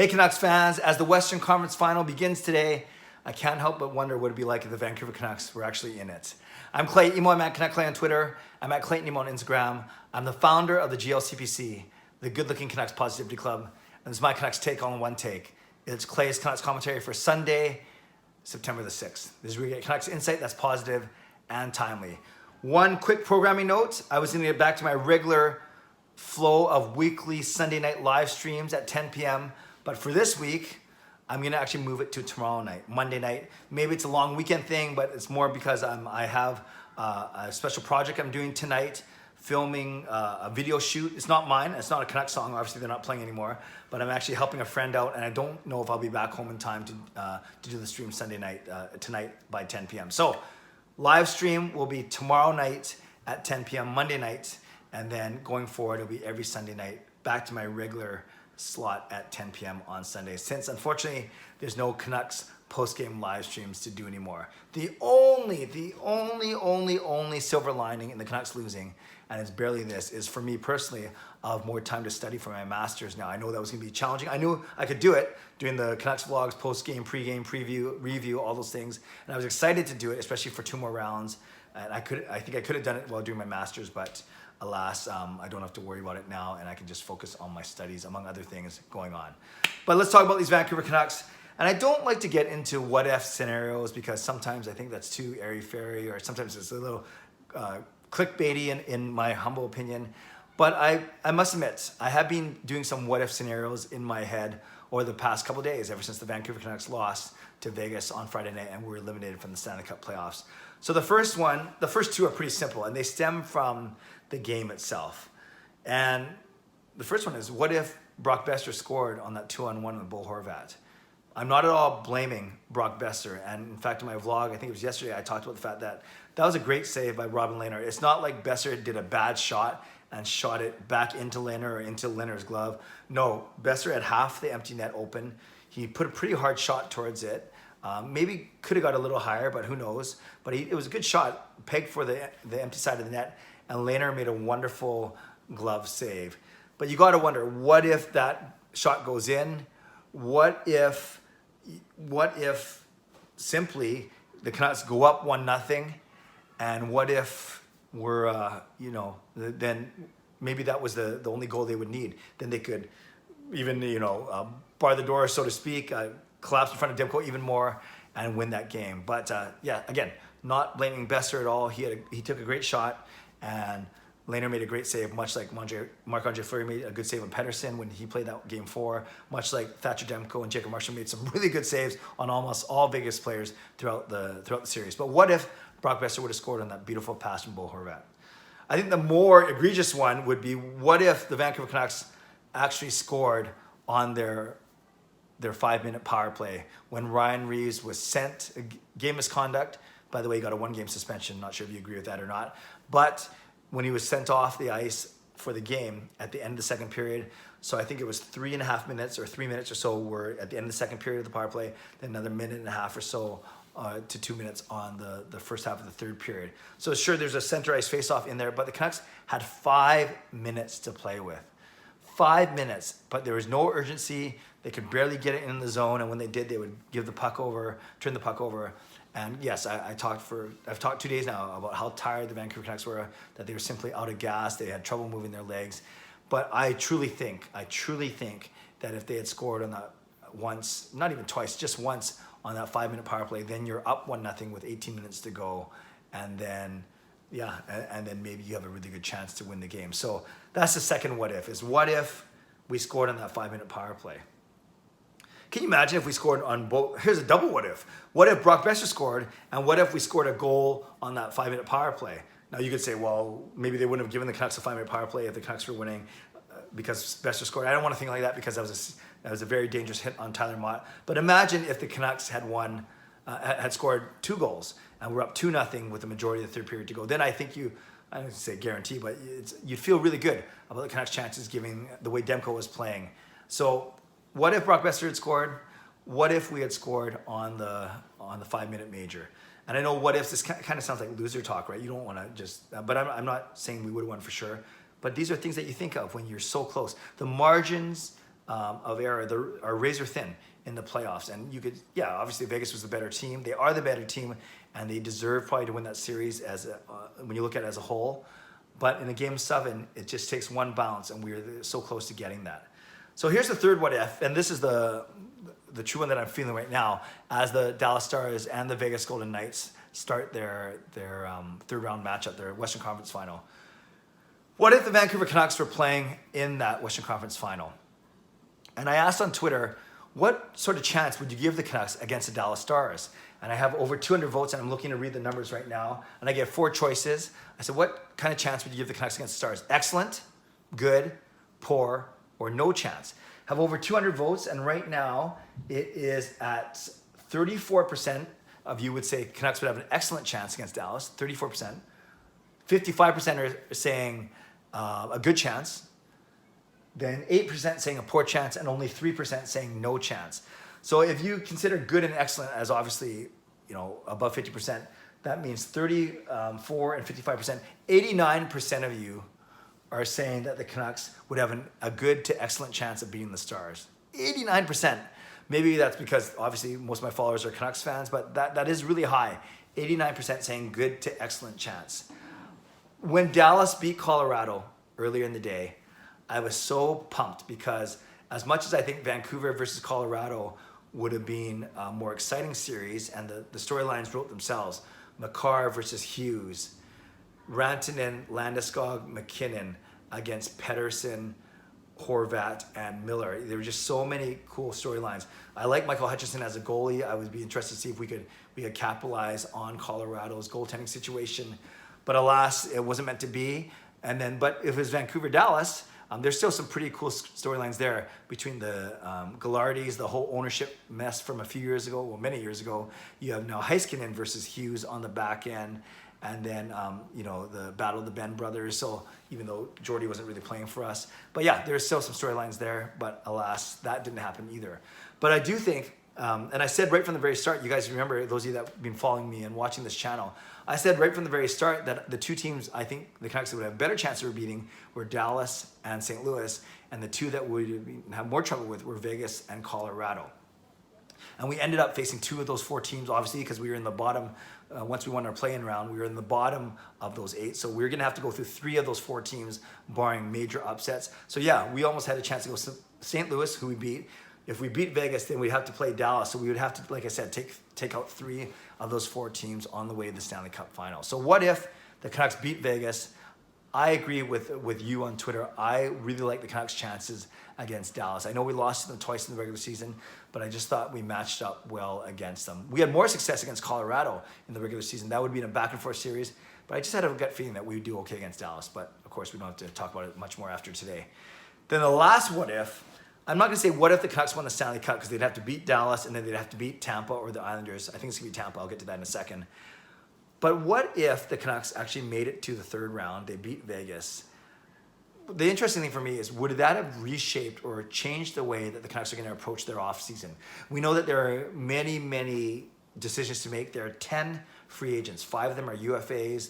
Hey Canucks fans, as the Western Conference Final begins today, I can't help but wonder what it'd be like if the Vancouver Canucks were actually in it. I'm Clay Emo, I'm at Canuck Clay on Twitter, I'm at Clayton Emo on Instagram. I'm the founder of the GLCPC, the Good Looking Canucks Positivity Club, and this is my Canucks take all in one take. It's Clay's Canucks commentary for Sunday, September the 6th. This is where you get Canucks insight that's positive and timely. One quick programming note, I was going to get back to my regular flow of weekly Sunday night live streams at 10 p.m., but for this week, I'm going to actually move it to tomorrow night, Monday night. Maybe it's a long weekend thing, but it's more because I have a special project I'm doing tonight, filming a video shoot. It's not mine. It's not a Canucks song. Obviously, they're not playing anymore. But I'm actually helping a friend out, and I don't know if I'll be back home in time to do the stream Sunday night, tonight by 10 p.m. So live stream will be tomorrow night at 10 p.m. Monday night, and then going forward, it'll be every Sunday night, back to my regular slot at 10 p.m. on Sunday, since unfortunately there's no Canucks post-game live streams to do anymore. The only silver lining in the Canucks losing, and it's barely this, is for me personally, I'll have more time to study for my masters now. I know that was gonna be challenging. I knew I could do it, doing the Canucks vlogs, post-game, pre-game, preview, review, all those things, and I was excited to do it, especially for 2 more rounds. And I think I could have done it while doing my masters, but alas, I don't have to worry about it now, and I can just focus on my studies, among other things going on. But let's talk about these Vancouver Canucks. And I don't like to get into what-if scenarios because sometimes I think that's too airy-fairy, or sometimes it's a little clickbaity in my humble opinion. But I must admit, I have been doing some what-if scenarios in my head over the past couple of days, ever since the Vancouver Canucks lost to Vegas on Friday night and were eliminated from the Stanley Cup playoffs. So the first 2 are pretty simple, and they stem from the game itself. And the first one is, what if Brock Besser scored on that 2-on-1 with Bo Horvat? I'm not at all blaming Brock Besser. And in fact, in my vlog, I think it was yesterday, I talked about the fact that that was a great save by Robin Lehner. It's not like Besser did a bad shot and shot it back into Lehner or into Lehner's glove. No, Besser had half the empty net open. He put a pretty hard shot towards it. Maybe could have got a little higher, but who knows? But it was a good shot, pegged for the empty side of the net, and Lehner made a wonderful glove save. But you got to wonder, what if that shot goes in? What if simply the Canucks go up 1-0, and what if we're then maybe that was the only goal they would need. Then they could even bar the door, so to speak, collapse in front of Demko even more and win that game. But yeah, again, not blaming Besser at all. He took a great shot, and Lehner made a great save, much like Marc-Andre Fleury made a good save on Pettersson when he played that game 4, much like Thatcher Demko and Jacob Marshall made some really good saves on almost all Vegas players throughout the series. But what if Brock Besser would have scored on that beautiful pass from Bo Horvat? I think the more egregious one would be, what if the Vancouver Canucks actually scored on their 5-minute power play when Ryan Reeves was sent game misconduct. By the way, he got a 1-game suspension. Not sure if you agree with that or not. But when he was sent off the ice for the game at the end of the second period, so I think it was 3.5 minutes or 3 minutes or so were at the end of the second period of the power play, then another 1.5 minutes or so to 2 minutes on the first half of the third period. So sure, there's a center ice face-off in there, but the Canucks had 5 minutes to play with. 5 minutes, but there was no urgency. They could barely get it in the zone, and when they did, they would turn the puck over. And yes, I've talked 2 days now about how tired the Vancouver Canucks were, that they were simply out of gas, they had trouble moving their legs. But I truly think that if they had scored on that once, not even twice, just once on that 5-minute power play, then you're up 1-0 with 18 minutes to go, and then maybe you have a really good chance to win the game. So that's the second what if, is what if we scored on that 5-minute power play? Can you imagine if we scored on both? Here's a double what if. What if Brock Besser scored, and what if we scored a goal on that 5-minute power play? Now you could say, well, maybe they wouldn't have given the Canucks a 5-minute power play if the Canucks were winning because Besser scored. I don't want to think like that because that was a very dangerous hit on Tyler Mott. But imagine if the Canucks had scored 2 goals and we're up 2-0 with the majority of the third period to go. Then I think I don't say guarantee, but you'd feel really good about the Canucks' chances given the way Demko was playing. So what if Brock Besser had scored? What if we had scored on the 5-minute major? And I know what ifs, this kind of sounds like loser talk, right? You don't want to just, but I'm not saying we would have won for sure. But these are things that you think of when you're so close. The margins of era are razor thin in the playoffs. And you could, yeah, obviously Vegas was the better team. They are the better team, and they deserve probably to win that series when you look at it as a whole. But in a game 7, it just takes one bounce, and we're so close to getting that. So here's the third what if, and this is the true one that I'm feeling right now as the Dallas Stars and the Vegas Golden Knights start their third round matchup, their Western Conference final. What if the Vancouver Canucks were playing in that Western Conference final? And I asked on Twitter, what sort of chance would you give the Canucks against the Dallas Stars? And I have over 200 votes, and I'm looking to read the numbers right now. And I gave 4 choices. I said, what kind of chance would you give the Canucks against the Stars? Excellent, good, poor, or no chance. Have over 200 votes, and right now it is at 34% of you would say Canucks would have an excellent chance against Dallas, 34%. 55% are saying a good chance. Then 8% saying a poor chance, and only 3% saying no chance. So if you consider good and excellent as obviously, above 50%, that means 34 and 55%. 89% of you are saying that the Canucks would have a good to excellent chance of beating the Stars. 89%. Maybe that's because obviously most of my followers are Canucks fans, but that is really high. 89% saying good to excellent chance. When Dallas beat Colorado earlier in the day, I was so pumped because as much as I think Vancouver versus Colorado would have been a more exciting series, and the storylines wrote themselves, Makar versus Hughes, Rantanen, Landeskog, McKinnon against Pettersson, Horvat, and Miller. There were just so many cool storylines. I like Michael Hutchinson as a goalie. I would be interested to see if we could capitalize on Colorado's goaltending situation. But alas, it wasn't meant to be. But if it was Vancouver-Dallas, there's still some pretty cool storylines there between the Gillardis, the whole ownership mess from a few years ago, well, many years ago. You have now Heiskanen versus Hughes on the back end. And then, the battle of the Ben brothers. So even though Jordy wasn't really playing for us. But yeah, there's still some storylines there. But alas, that didn't happen either. But I do think, and I said right from the very start, you guys remember, those of you that have been following me and watching this channel, I said right from the very start that the two teams I think the Canucks would have a better chance of beating were Dallas and St. Louis. And the two that would have more trouble with were Vegas and Colorado. And we ended up facing 2 of those 4 teams, obviously, because we were in the bottom. Once we won our play-in round, we were in the bottom of those 8. So we're going to have to go through 3 of those 4 teams, barring major upsets. So yeah, we almost had a chance to go St. Louis, who we beat. If we beat Vegas, then we'd have to play Dallas. So we would have to, like I said, take out 3 of those 4 teams on the way to the Stanley Cup final. So what if the Canucks beat Vegas? I agree with you on Twitter. I really like the Canucks' chances against Dallas. I know we lost to them twice in the regular season, but I just thought we matched up well against them. We had more success against Colorado in the regular season. That would be in a back-and-forth series, but I just had a gut feeling that we would do okay against Dallas. But, of course, we don't have to talk about it much more after today. Then the last what if, I'm not going to say what if the Canucks won the Stanley Cup because they'd have to beat Dallas and then they'd have to beat Tampa or the Islanders. I think it's going to be Tampa. I'll get to that in a second. But what if the Canucks actually made it to the third round? They beat Vegas. The interesting thing for me is, would that have reshaped or changed the way that the Canucks are going to approach their offseason? We know that there are many, many decisions to make. There are 10 free agents. 5 of them are UFAs.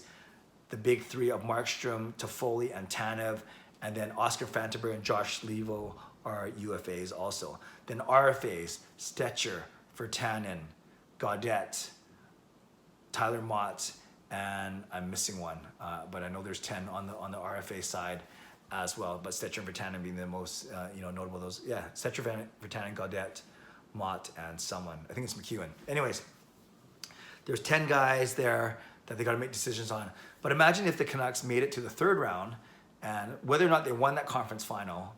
The big 3 of Markstrom, Toffoli, and Tanev. And then Oscar Fantenberg and Josh Levo are UFAs also. Then RFAs, Stetcher, Virtanen, Gaudette, Tyler Mott, and I'm missing one, but I know there's 10 on the RFA side as well. But Stetcher and Virtanen being the most notable of those. Yeah, Stetcher, Virtanen, Gaudette, Mott, and someone. I think it's McEwen. Anyways, there's 10 guys there that they got to make decisions on. But imagine if the Canucks made it to the third round, and whether or not they won that conference final,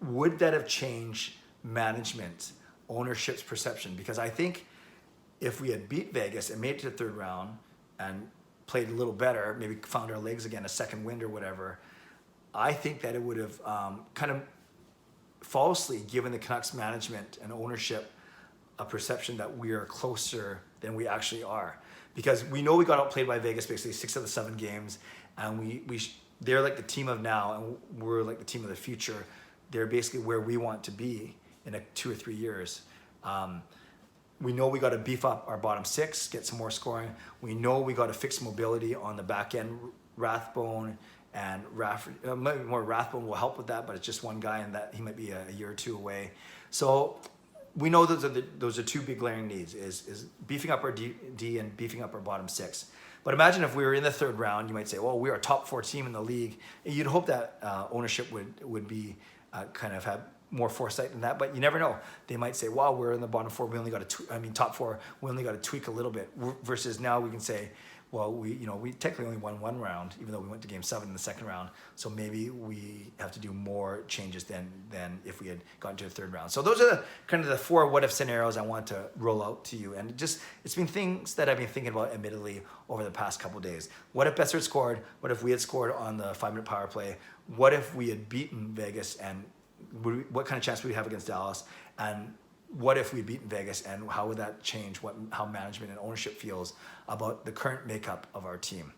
would that have changed management, ownership's perception? Because I think if we had beat Vegas and made it to the third round and played a little better, maybe found our legs again, a second wind or whatever, I think that it would have kind of falsely given the Canucks management and ownership a perception that we are closer than we actually are. Because we know we got outplayed by Vegas basically 6 of the 7 games, and they're like the team of now, and we're like the team of the future. They're basically where we want to be in 2 or 3 years. We know we got to beef up our bottom 6, get some more scoring. We know we got to fix mobility on the back end. Rathbone and maybe more Rathbone will help with that, but it's just one guy, and that he might be a year or two away. So we know those are two big glaring needs: is beefing up our D and beefing up our bottom six. But imagine if we were in the third round, you might say, well, we're a top 4 team in the league. You'd hope that ownership would be kind of have more foresight than that, but you never know. They might say, wow, we're in the bottom 4, we only got top 4, we only got to tweak a little bit, versus now we can say, well, we technically only won 1 round, even though we went to game 7 in the second round. So maybe we have to do more changes than if we had gotten to the third round. So those are kind of the 4 what if scenarios I want to roll out to you. And it's been things that I've been thinking about, admittedly, over the past couple of days. What if Besser had scored? What if we had scored on the 5-minute power play? What if we had beaten Vegas, and what kind of chance would we have against Dallas? And what if we'd beaten Vegas, and how would that change how management and ownership feels about the current makeup of our team?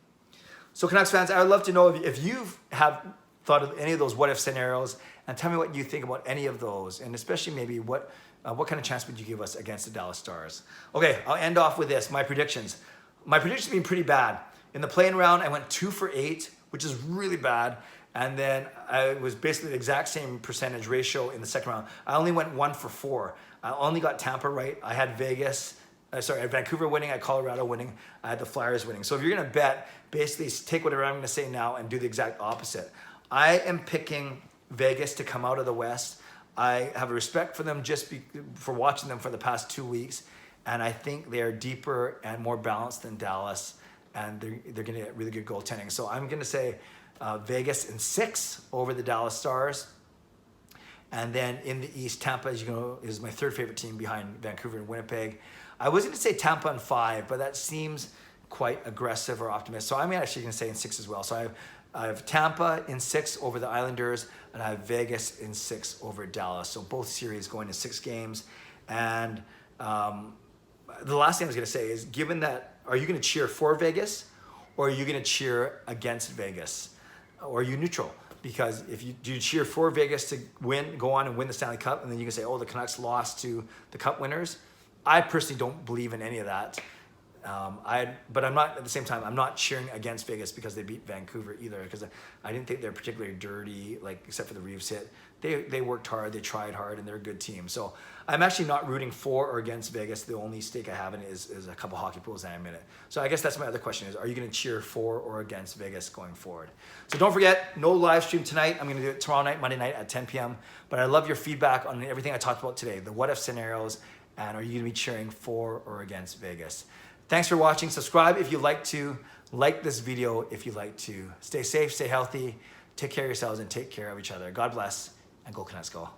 So Canucks fans, I would love to know if you have thought of any of those what if scenarios, and tell me what you think about any of those, and especially maybe what kind of chance would you give us against the Dallas Stars? Okay, I'll end off with this, my predictions. My predictions have been pretty bad. In the play-in round, I went 2 for 8, which is really bad. And then I was basically the exact same percentage ratio in the second round. I only went 1 for 4. I only got Tampa right. I had I had Vancouver winning, I had Colorado winning, I had the Flyers winning. So if you're gonna bet, basically take whatever I'm gonna say now and do the exact opposite. I am picking Vegas to come out of the West. I have a respect for them for watching them for the past 2 weeks. And I think they're deeper and more balanced than Dallas. And they're gonna get really good goaltending. So I'm gonna say Vegas in 6 over the Dallas Stars. And then in the East, Tampa, as you know, is my 3rd favorite team behind Vancouver and Winnipeg. I was going to say Tampa in 5, but that seems quite aggressive or optimistic. So I'm actually going to say in 6 as well. So I have Tampa in 6 over the Islanders, and I have Vegas in 6 over Dallas. So both series going to 6 games. And the last thing I was going to say is, given that, are you going to cheer for Vegas, or are you going to cheer against Vegas? Or are you neutral? Because if you cheer for Vegas to go on and win the Stanley Cup, and then you can say, oh, the Canucks lost to the Cup winners. I personally don't believe in any of that. But I'm not, at the same time, I'm not cheering against Vegas because they beat Vancouver either, because I didn't think they're particularly dirty, except for the Reeves hit. They worked hard, they tried hard, and they're a good team. So I'm actually not rooting for or against Vegas. The only stake I have in it is a couple hockey pools that I'm in it. So I guess that's my other question is, are you going to cheer for or against Vegas going forward? So don't forget, no live stream tonight. I'm going to do it tomorrow night, Monday night at 10 p.m. But I love your feedback on everything I talked about today, the what if scenarios, and are you going to be cheering for or against Vegas? Thanks for watching. Subscribe if you'd like to. Like this video if you'd like to. Stay safe, stay healthy, take care of yourselves, and take care of each other. God bless, and go Canucks go.